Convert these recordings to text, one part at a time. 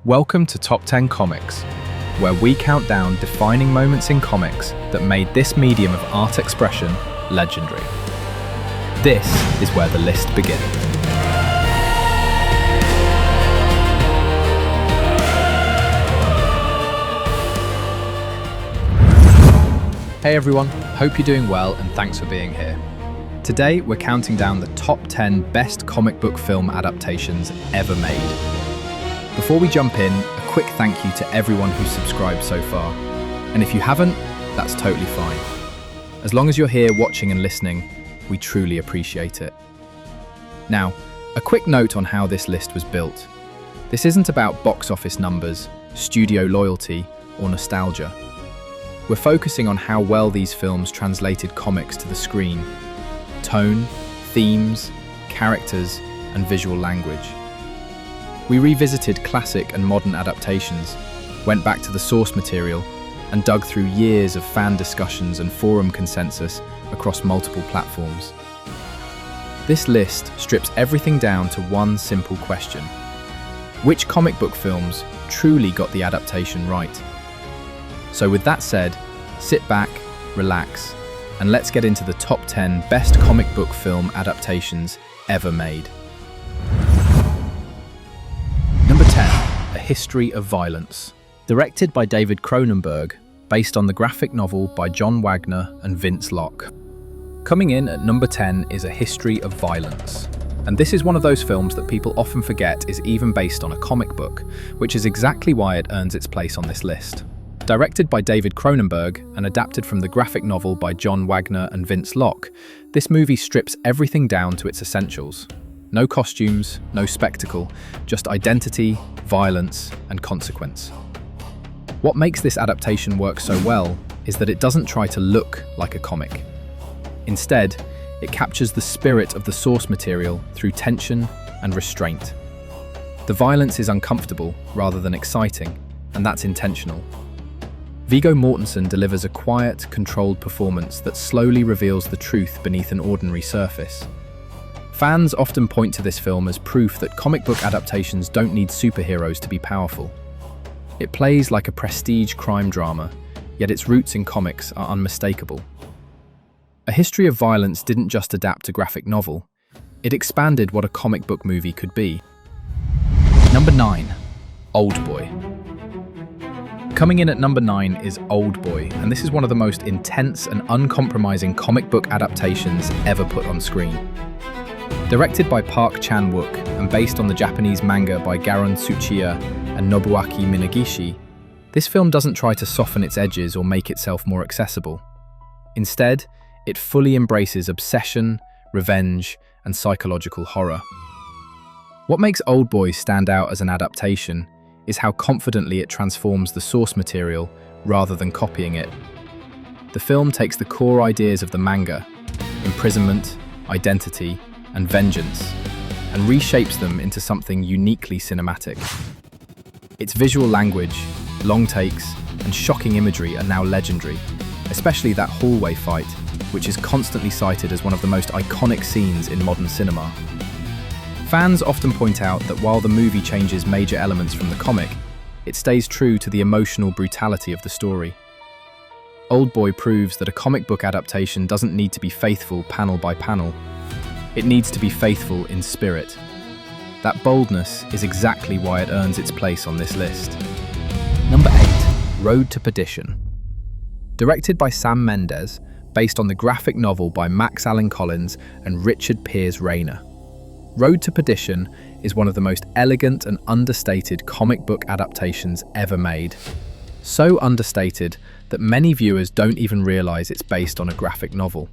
Welcome to Top 10 Comics, where we count down defining moments in comics that made this medium of art expression legendary. This is where the list begins. Hey everyone, hope you're doing well and thanks for being here. Today we're counting down the top 10 best comic book film adaptations ever made. Before we jump in, a quick thank you to everyone who's subscribed so far. And if you haven't, that's totally fine. As long as you're here watching and listening, we truly appreciate it. Now, a quick note on how this list was built. This isn't about box office numbers, studio loyalty, or nostalgia. We're focusing on how well these films translated comics to the screen. Tone, themes, characters, and visual language. We revisited classic and modern adaptations, went back to the source material, and dug through years of fan discussions and forum consensus across multiple platforms. This list strips everything down to one simple question. Which comic book films truly got the adaptation right? So with that said, sit back, relax, and let's get into the top 10 best comic book film adaptations ever made. Number 10, A History of Violence. Directed by David Cronenberg, based on the graphic novel by John Wagner and Vince Locke. Coming in at number 10 is A History of Violence. And this is one of those films that people often forget is even based on a comic book, which is exactly why it earns its place on this list. Directed by David Cronenberg and adapted from the graphic novel by John Wagner and Vince Locke, this movie strips everything down to its essentials. No costumes, no spectacle, just identity, violence, and consequence. What makes this adaptation work so well is that it doesn't try to look like a comic. Instead, it captures the spirit of the source material through tension and restraint. The violence is uncomfortable rather than exciting, and that's intentional. Viggo Mortensen delivers a quiet, controlled performance that slowly reveals the truth beneath an ordinary surface. Fans often point to this film as proof that comic book adaptations don't need superheroes to be powerful. It plays like a prestige crime drama, yet its roots in comics are unmistakable. A History of Violence didn't just adapt a graphic novel, it expanded what a comic book movie could be. Number 9, Oldboy. Coming in at number 9 is Oldboy, and this is one of the most intense and uncompromising comic book adaptations ever put on screen. Directed by Park Chan-wook and based on the Japanese manga by Garon Tsuchiya and Nobuaki Minagishi, this film doesn't try to soften its edges or make itself more accessible. Instead, it fully embraces obsession, revenge, and psychological horror. What makes Oldboy stand out as an adaptation is how confidently it transforms the source material rather than copying it. The film takes the core ideas of the manga, imprisonment, identity, and vengeance, and reshapes them into something uniquely cinematic. Its visual language, long takes, and shocking imagery are now legendary, especially that hallway fight, which is constantly cited as one of the most iconic scenes in modern cinema. Fans often point out that while the movie changes major elements from the comic, it stays true to the emotional brutality of the story. Oldboy proves that a comic book adaptation doesn't need to be faithful panel by panel. It needs to be faithful in spirit. That boldness is exactly why it earns its place on this list. Number 8, Road to Perdition. Directed by Sam Mendes, based on the graphic novel by Max Allan Collins and Richard Piers Rayner. Road to Perdition is one of the most elegant and understated comic book adaptations ever made. So understated that many viewers don't even realize it's based on a graphic novel.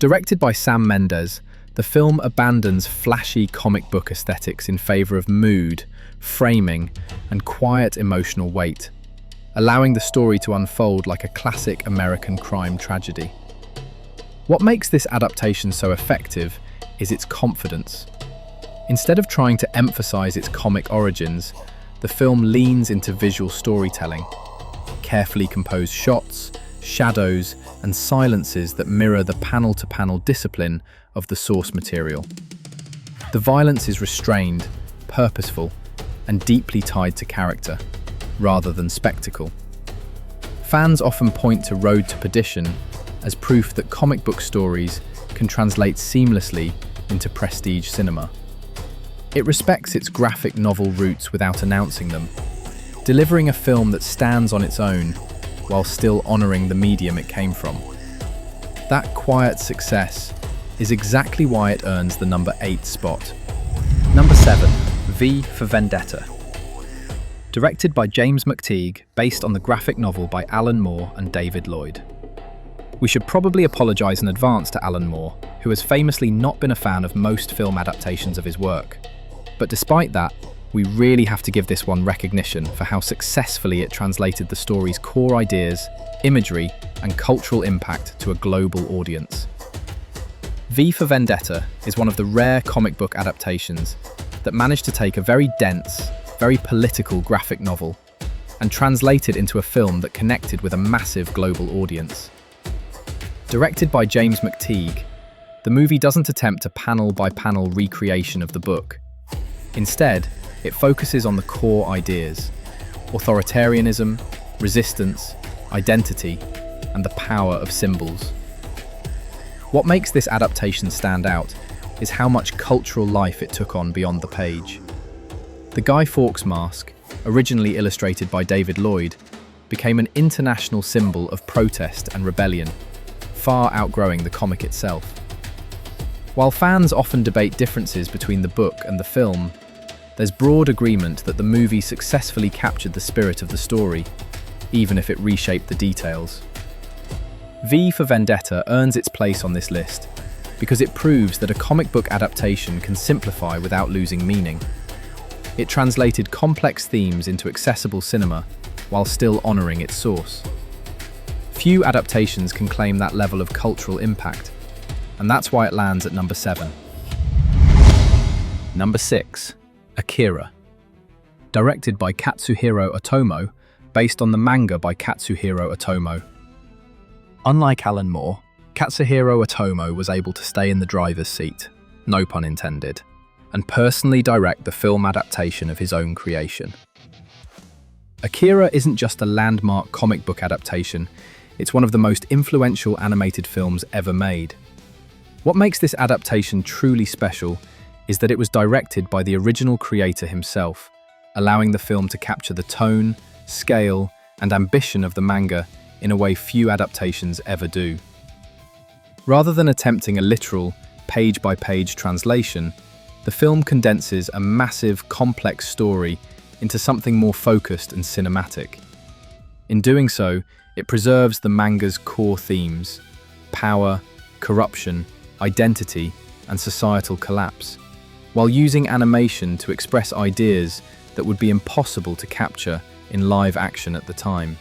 Directed by Sam Mendes, the film abandons flashy comic book aesthetics in favor of mood, framing, and quiet emotional weight, allowing the story to unfold like a classic American crime tragedy. What makes this adaptation so effective is its confidence. Instead of trying to emphasize its comic origins, the film leans into visual storytelling, carefully composed shots, shadows, and silences that mirror the panel-to-panel discipline of the source material. The violence is restrained, purposeful, and deeply tied to character, rather than spectacle. Fans often point to Road to Perdition as proof that comic book stories can translate seamlessly into prestige cinema. It respects its graphic novel roots without announcing them, delivering a film that stands on its own while still honoring the medium it came from. That quiet success is exactly why it earns the number 8 spot. Number 7, V for Vendetta. Directed by James McTeague, based on the graphic novel by Alan Moore and David Lloyd. We should probably apologise in advance to Alan Moore, who has famously not been a fan of most film adaptations of his work. But despite that, we really have to give this one recognition for how successfully it translated the story's core ideas, imagery, and cultural impact to a global audience. V for Vendetta is one of the rare comic book adaptations that managed to take a very dense, very political graphic novel and translate it into a film that connected with a massive global audience. Directed by James McTeague, the movie doesn't attempt a panel-by-panel recreation of the book. Instead, it focuses on the core ideas: authoritarianism, resistance, identity, and the power of symbols. What makes this adaptation stand out is how much cultural life it took on beyond the page. The Guy Fawkes mask, originally illustrated by David Lloyd, became an international symbol of protest and rebellion, far outgrowing the comic itself. While fans often debate differences between the book and the film, there's broad agreement that the movie successfully captured the spirit of the story, even if it reshaped the details. V for Vendetta earns its place on this list because it proves that a comic book adaptation can simplify without losing meaning. It translated complex themes into accessible cinema while still honouring its source. Few adaptations can claim that level of cultural impact, and that's why it lands at number 7. Number 6, Akira. Directed by Katsuhiro Otomo, based on the manga by Katsuhiro Otomo. Unlike Alan Moore, Katsuhiro Otomo was able to stay in the driver's seat, no pun intended, and personally direct the film adaptation of his own creation. Akira isn't just a landmark comic book adaptation, it's one of the most influential animated films ever made. What makes this adaptation truly special is that it was directed by the original creator himself, allowing the film to capture the tone, scale, and ambition of the manga in a way few adaptations ever do. Rather than attempting a literal, page-by-page translation, the film condenses a massive, complex story into something more focused and cinematic. In doing so, it preserves the manga's core themes: power, corruption, identity, and societal collapse, while using animation to express ideas that would be impossible to capture in live action at the time.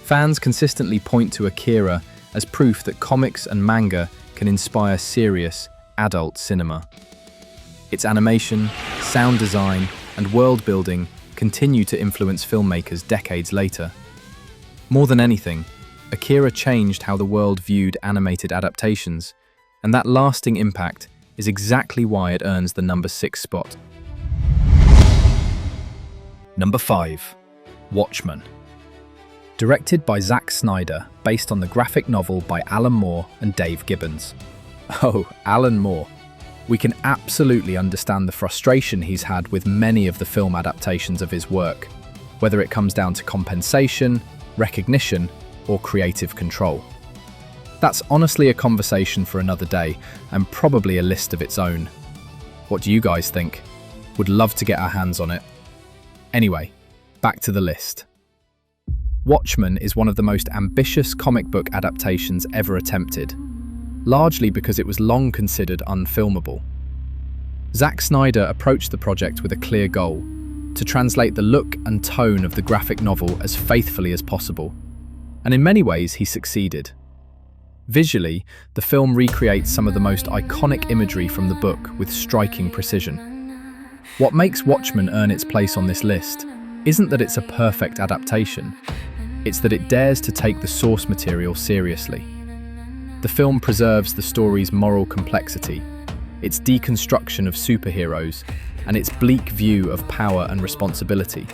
Fans consistently point to Akira as proof that comics and manga can inspire serious, adult cinema. Its animation, sound design, and world building continue to influence filmmakers decades later. More than anything, Akira changed how the world viewed animated adaptations, and that lasting impact is exactly why it earns the number 6 spot. Number 5, Watchmen. Directed by Zack Snyder, based on the graphic novel by Alan Moore and Dave Gibbons. Oh, Alan Moore. We can absolutely understand the frustration he's had with many of the film adaptations of his work, whether it comes down to compensation, recognition, or creative control. That's honestly a conversation for another day, and probably a list of its own. What do you guys think? Would love to get our hands on it. Anyway, back to the list. Watchmen is one of the most ambitious comic book adaptations ever attempted, largely because it was long considered unfilmable. Zack Snyder approached the project with a clear goal: to translate the look and tone of the graphic novel as faithfully as possible. And in many ways, he succeeded. Visually, the film recreates some of the most iconic imagery from the book with striking precision. What makes Watchmen earn its place on this list isn't that it's a perfect adaptation, it's that it dares to take the source material seriously. The film preserves the story's moral complexity, its deconstruction of superheroes, and its bleak view of power and responsibility.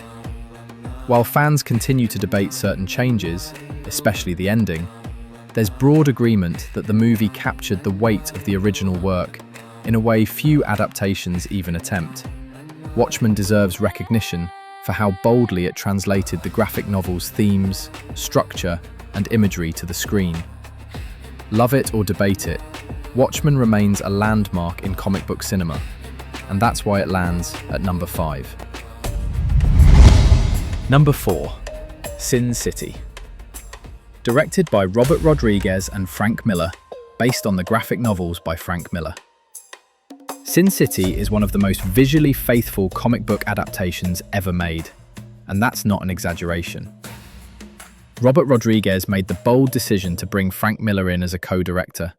While fans continue to debate certain changes, especially the ending, there's broad agreement that the movie captured the weight of the original work in a way few adaptations even attempt. Watchmen deserves recognition for how boldly it translated the graphic novel's themes, structure, and imagery to the screen. Love it or debate it, Watchmen remains a landmark in comic book cinema, and that's why it lands at number 5. Number 4. Sin City. Directed by Robert Rodriguez and Frank Miller, based on the graphic novels by Frank Miller. Sin City is one of the most visually faithful comic book adaptations ever made, and that's not an exaggeration. Robert Rodriguez made the bold decision to bring Frank Miller in as a co-director,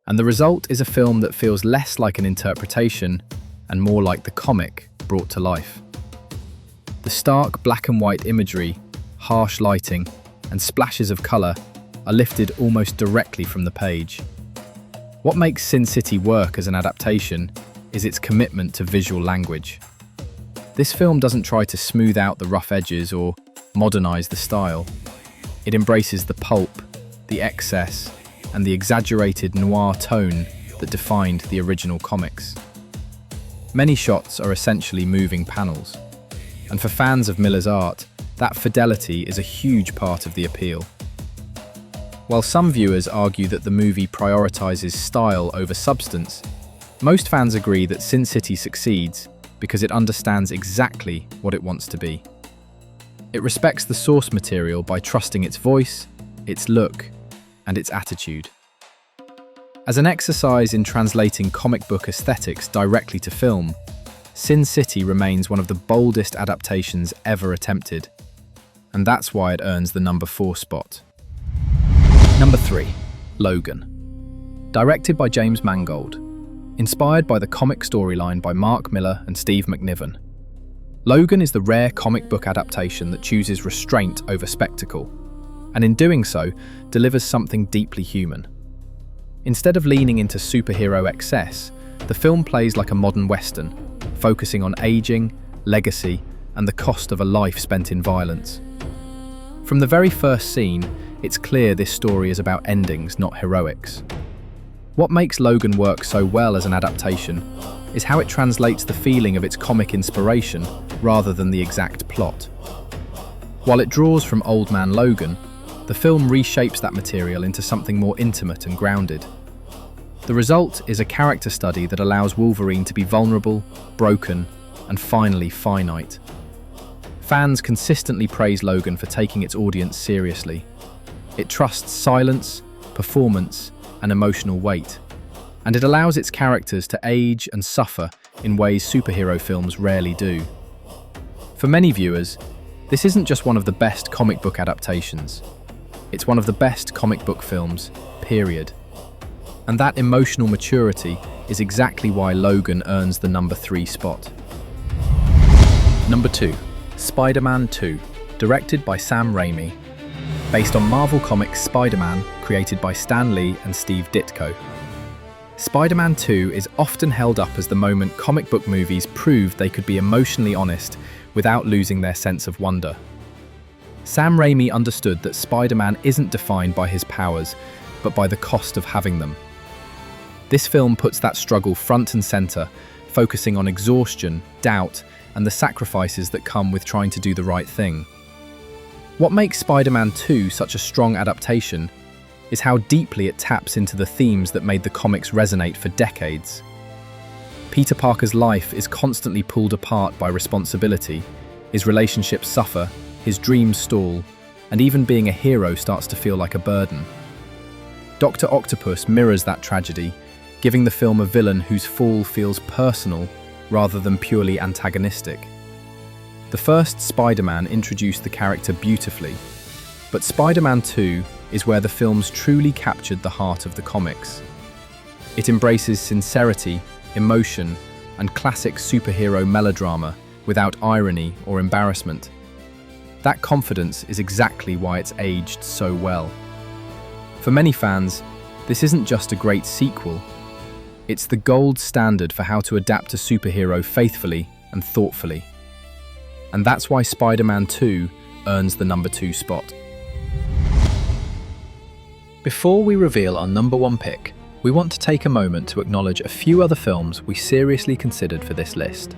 and the result is a film that feels less like an interpretation and more like the comic brought to life. The stark black and white imagery, harsh lighting, and splashes of colour are lifted almost directly from the page. What makes Sin City work as an adaptation is its commitment to visual language. This film doesn't try to smooth out the rough edges or modernise the style. It embraces the pulp, the excess, and the exaggerated noir tone that defined the original comics. Many shots are essentially moving panels, and for fans of Miller's art, that fidelity is a huge part of the appeal. While some viewers argue that the movie prioritizes style over substance, most fans agree that Sin City succeeds because it understands exactly what it wants to be. It respects the source material by trusting its voice, its look, and its attitude. As an exercise in translating comic book aesthetics directly to film, Sin City remains one of the boldest adaptations ever attempted, and that's why it earns the number 4 spot. Number 3. Logan. Directed by James Mangold. Inspired by the comic storyline by Mark Millar and Steve McNiven. Logan is the rare comic book adaptation that chooses restraint over spectacle, and in doing so, delivers something deeply human. Instead of leaning into superhero excess, the film plays like a modern western, focusing on aging, legacy, and the cost of a life spent in violence. From the very first scene, it's clear this story is about endings, not heroics. What makes Logan work so well as an adaptation is how it translates the feeling of its comic inspiration rather than the exact plot. While it draws from Old Man Logan, the film reshapes that material into something more intimate and grounded. The result is a character study that allows Wolverine to be vulnerable, broken, and finally finite. Fans consistently praise Logan for taking its audience seriously. It trusts silence, performance, and emotional weight, and it allows its characters to age and suffer in ways superhero films rarely do. For many viewers, this isn't just one of the best comic book adaptations. It's one of the best comic book films, period. And that emotional maturity is exactly why Logan earns the number 3 spot. Number 2. Spider-Man 2, directed by Sam Raimi. Based on Marvel Comics' Spider-Man, created by Stan Lee and Steve Ditko. Spider-Man 2 is often held up as the moment comic book movies proved they could be emotionally honest without losing their sense of wonder. Sam Raimi understood that Spider-Man isn't defined by his powers, but by the cost of having them. This film puts that struggle front and center, focusing on exhaustion, doubt, and the sacrifices that come with trying to do the right thing. What makes Spider-Man 2 such a strong adaptation is how deeply it taps into the themes that made the comics resonate for decades. Peter Parker's life is constantly pulled apart by responsibility, his relationships suffer, his dreams stall, and even being a hero starts to feel like a burden. Dr. Octopus mirrors that tragedy, giving the film a villain whose fall feels personal rather than purely antagonistic. The first Spider-Man introduced the character beautifully, but Spider-Man 2 is where the films truly captured the heart of the comics. It embraces sincerity, emotion, and classic superhero melodrama without irony or embarrassment. That confidence is exactly why it's aged so well. For many fans, this isn't just a great sequel, It's the gold standard for how to adapt a superhero faithfully and thoughtfully. And that's why Spider-Man 2 earns the number 2 spot. Before we reveal our number 1 pick, we want to take a moment to acknowledge a few other films we seriously considered for this list.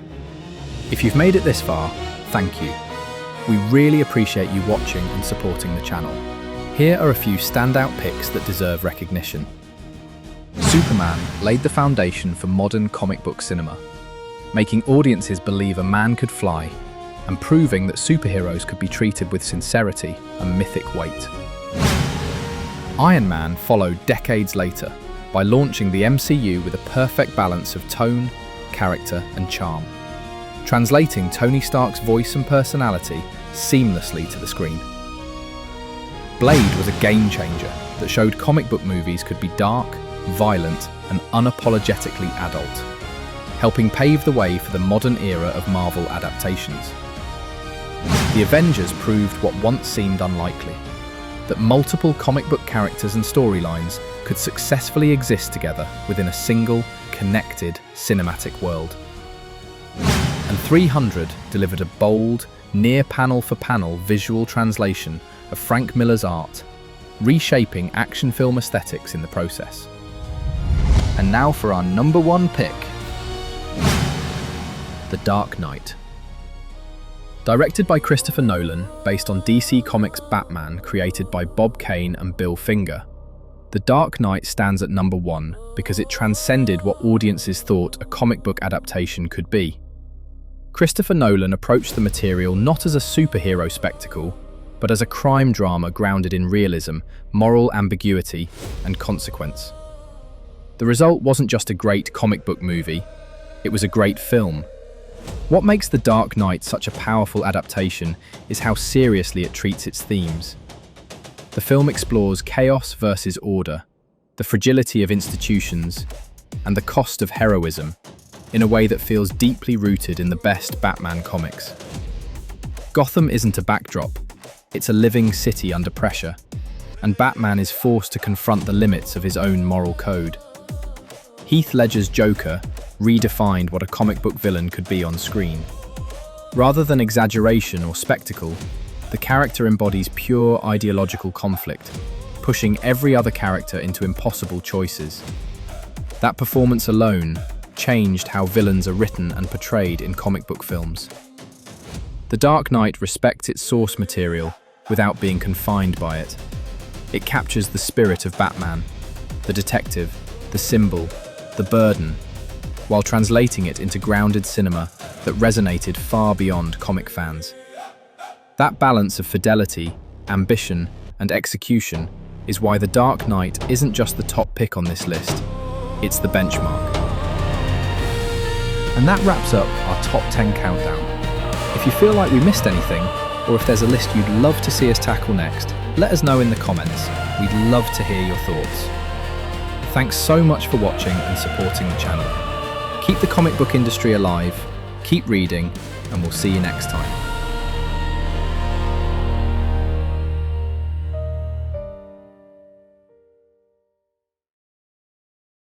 If you've made it this far, thank you. We really appreciate you watching and supporting the channel. Here are a few standout picks that deserve recognition. Superman laid the foundation for modern comic book cinema, making audiences believe a man could fly and proving that superheroes could be treated with sincerity and mythic weight. Iron Man followed decades later by launching the MCU with a perfect balance of tone, character, and charm, translating Tony Stark's voice and personality seamlessly to the screen. Blade was a game changer that showed comic book movies could be dark, violent, and unapologetically adult, helping pave the way for the modern era of Marvel adaptations. The Avengers proved what once seemed unlikely, that multiple comic book characters and storylines could successfully exist together within a single, connected, cinematic world. And 300 delivered a bold, near panel-for-panel visual translation of Frank Millar's art, reshaping action film aesthetics in the process. And now for our number 1 pick, The Dark Knight. Directed by Christopher Nolan, based on DC Comics' Batman created by Bob Kane and Bill Finger, The Dark Knight stands at number 1 because it transcended what audiences thought a comic book adaptation could be. Christopher Nolan approached the material not as a superhero spectacle, but as a crime drama grounded in realism, moral ambiguity, and consequence. The result wasn't just a great comic book movie, it was a great film. What makes The Dark Knight such a powerful adaptation is how seriously it treats its themes. The film explores chaos versus order, the fragility of institutions, and the cost of heroism, in a way that feels deeply rooted in the best Batman comics. Gotham isn't a backdrop, it's a living city under pressure, and Batman is forced to confront the limits of his own moral code. Heath Ledger's Joker redefined what a comic book villain could be on screen. Rather than exaggeration or spectacle, the character embodies pure ideological conflict, pushing every other character into impossible choices. That performance alone changed how villains are written and portrayed in comic book films. The Dark Knight respects its source material without being confined by it. It captures the spirit of Batman, the detective, the symbol, the burden, while translating it into grounded cinema that resonated far beyond comic fans. That balance of fidelity, ambition, and execution is why The Dark Knight isn't just the top pick on this list, it's the benchmark. And that wraps up our top 10 countdown. If you feel like we missed anything, or if there's a list you'd love to see us tackle next, let us know in the comments. We'd love to hear your thoughts. Thanks so much for watching and supporting the channel. Keep the comic book industry alive, keep reading, and we'll see you next time.